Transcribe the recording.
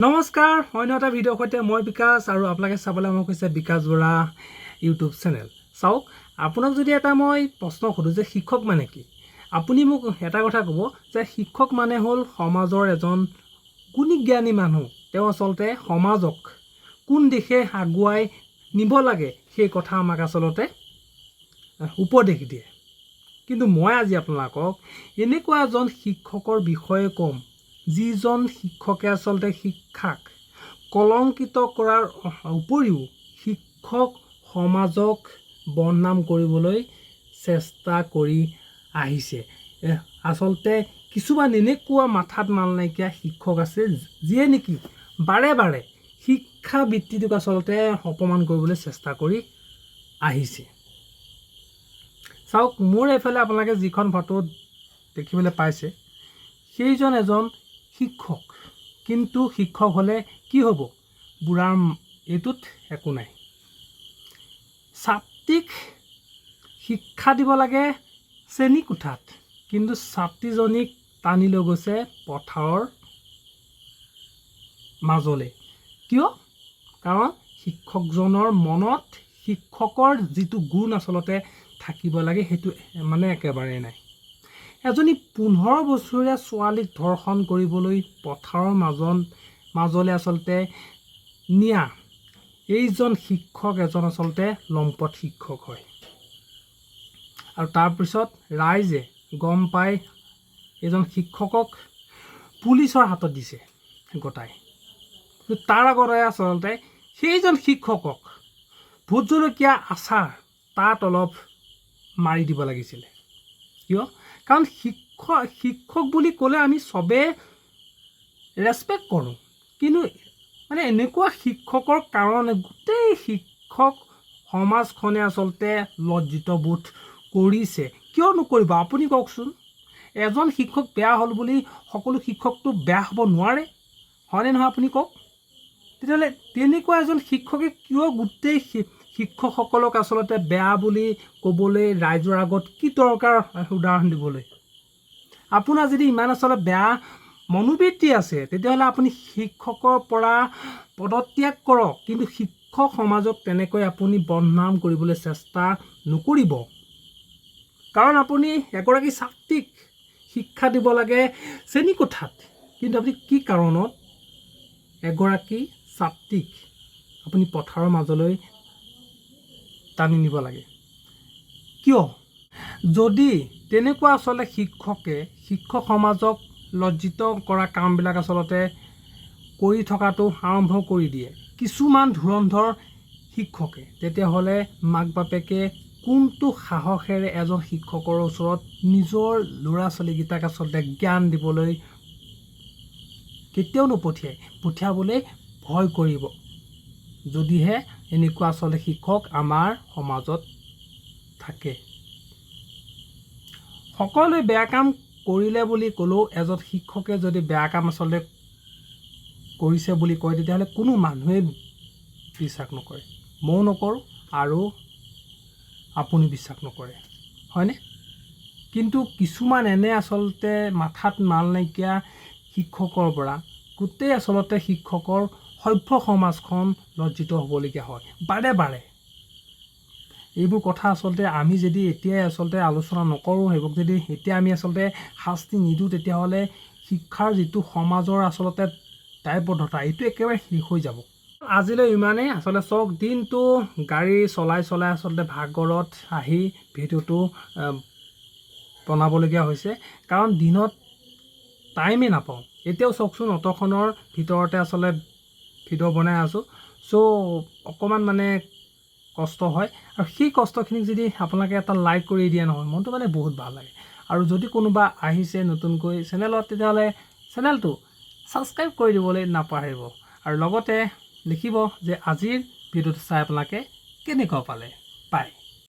নমস্কাৰ অন্য এটা ভিডিঅ'ৰ সৈতে মই বিকাশ আৰু আপোনালোকে চাবলৈ মোক হৈছে বিকাশ বৰা ইউটিউব চেনেল। চাওক, আপোনাক যদি এটা মই প্ৰশ্ন সোধোঁ যে শিক্ষক মানে কি, আপুনি মোক এটা কথা ক'ব যে শিক্ষক মানে হ'ল সমাজৰ এজন গুণী জ্ঞানী মানুহ। তেওঁ আচলতে সমাজক কোন দিশে আগুৱাই নিব লাগে সেই কথা আমাক আচলতে উপদেশ দিয়ে। কিন্তু মই আজি আপোনালোকক এনেকুৱা এজন শিক্ষকৰ বিষয়ে ক'ম যিজন শিক্ষকে আচলতে শিক্ষাক কলংকিত কৰাৰ উপৰিও শিক্ষক সমাজক বদনাম কৰিবলৈ চেষ্টা কৰি আহিছে। আচলতে কিছুমান এনেকুৱা মাথাত মাল নাইকিয়া শিক্ষক আছে যিয়ে নেকি বাৰে বাৰে শিক্ষা বৃত্তিটোক আচলতে অপমান কৰিবলৈ চেষ্টা কৰি আহিছে। চাওক, মোৰ এইফালে আপোনালোকে যিখন ফটো দেখিবলৈ পাইছে সেইজন এজন শিক্ষক, কিন্তু শিক্ষক হ'লে কি হ'ব, বুঢ়াৰ এইটোত একো নাই। ছাত্ৰীক শিক্ষা দিব লাগে শ্ৰেণী কোঠাত, কিন্তু ছাত্ৰীজনীক টানি লৈ গৈছে পথাৰৰ মাজলৈ। কিয়? কাৰণ শিক্ষকজনৰ মনত শিক্ষকৰ যিটো গুণ আচলতে থাকিব লাগে সেইটো মানে একেবাৰে নাই। এজনী 15 বছৰীয়া ছোৱালীক ধৰ্ষণ কৰিবলৈ পথাৰৰ মাজলৈ আচলতে নিয়া এইজন শিক্ষক এজন আচলতে লম্পট শিক্ষক হয়। আৰু তাৰপিছত ৰাইজে গম পাই এজন শিক্ষকক পুলিচৰ হাতত দিছে গতাই। তাৰ আগতে আচলতে সেইজন শিক্ষকক ভোট জলকীয়া আচাৰ তাত অলপ মাৰি দিব লাগিছিলে। কিয়? কাৰণ শিক্ষক বুলি ক'লে আমি চবেই ৰেচপেক্ট কৰোঁ, কিন্তু মানে এনেকুৱা শিক্ষকৰ কাৰণে গোটেই শিক্ষক সমাজখনে আচলতে লজ্জিত বোধ কৰিছে। কিয় নকৰিব আপুনি কওকচোন? এজন শিক্ষক বেয়া হ'ল বুলি সকলো শিক্ষকটো বেয়া হ'ব নোৱাৰে, হয়নে নহয় আপুনি কওক? তেতিয়াহ'লে তেনেকুৱা এজন শিক্ষকে কিয় গোটেই শিক্ষকসকলক আচলতে বেয়া বুলি ক'বলৈ ৰাইজৰ আগত কি দৰকাৰ উদাহৰণ দিবলৈ? আপোনাৰ যদি ইমান আচলতে বেয়া মনোবৃত্তি আছে তেতিয়াহ'লে আপুনি শিক্ষকৰ পৰা পদত্যাগ কৰক, কিন্তু শিক্ষক সমাজক তেনেকৈ আপুনি বদনাম কৰিবলৈ চেষ্টা নকৰিব। কাৰণ আপুনি এগৰাকী ছাত্ৰীক শিক্ষা দিব লাগে শ্ৰেণী কোঠাত, কিন্তু আপুনি কি কাৰণত এগৰাকী ছাত্ৰীক আপুনি পথাৰৰ মাজলৈ টানি নিব লাগে? কিয়? যদি তেনেকুৱা আচলতে শিক্ষকে শিক্ষক সমাজক লজ্জিত কৰা কামবিলাক আচলতে কৰি থকাটো আৰম্ভ কৰি দিয়ে কিছুমান ধুৰন্ধৰ শিক্ষকে, তেতিয়াহ'লে মাক বাপেকে কোনটো সাহসেৰে এজন শিক্ষকৰ ওচৰত নিজৰ ল'ৰা ছোৱালীকেইটাক আচলতে জ্ঞান দিবলৈ কেতিয়াও পঠিয়াবলৈ ভয় কৰিব, যদিহে এনেকুৱা আচলতে শিক্ষক আমাৰ সমাজত থাকে। সকলোৱে বেয়া কাম কৰিলে বুলি ক'লেও এজন শিক্ষকে যদি বেয়া কাম আচলতে কৰিছে বুলি কয় তেতিয়াহ'লে কোনো মানুহে বিশ্বাস নকৰে। ময়ো নকৰোঁ আৰু আপুনি বিশ্বাস নকৰে, হয়নে? কিন্তু কিছুমান এনে আচলতে মাথাত মাল নাইকিয়া শিক্ষকৰ পৰা গোটেই আচলতে শিক্ষকৰ সভ্য সমাজখন লজ্জিত হ'বলগীয়া হয় বাৰে বাৰে। এইবোৰ কথা আচলতে আমি যদি এতিয়াই আচলতে আলোচনা নকৰোঁ, সেইবোৰ যদি এতিয়া আমি আচলতে শাস্তি নিদিওঁ, তেতিয়াহ'লে শিক্ষাৰ যিটো সমাজৰ আচলতে দায়বদ্ধতা এইটো একেবাৰে শেষ হৈ যাব। আজিলৈ ইমানেই। আচলতে চক দিনটো গাড়ী চলাই আচলতে ভাগৰত আহি ভিডিঅ'টো বনাবলগীয়া হৈছে, কাৰণ দিনত টাইমেই নাপাওঁ। এতিয়াও চাওকচোন অটোখনৰ ভিতৰতে আচলতে ভিডিঅ' বনাই আছোঁ, চ' অকণমান মানে কষ্ট হয়। আৰু সেই কষ্টখিনিক যদি আপোনালোকে এটা লাইক কৰি দিয়ে নহয়, মনটো মানে বহুত ভাল লাগে। আৰু যদি কোনোবা আহিছে নতুনকৈ চেনেলত, তেতিয়াহ'লে চেনেলটো ছাবস্ক্ৰাইব কৰি দিবলৈ নাপাহৰিব। আৰু লগতে লিখিব যে আজিৰ ভিডিঅ'টো চাই আপোনালোকে কেনেকুৱা পালে।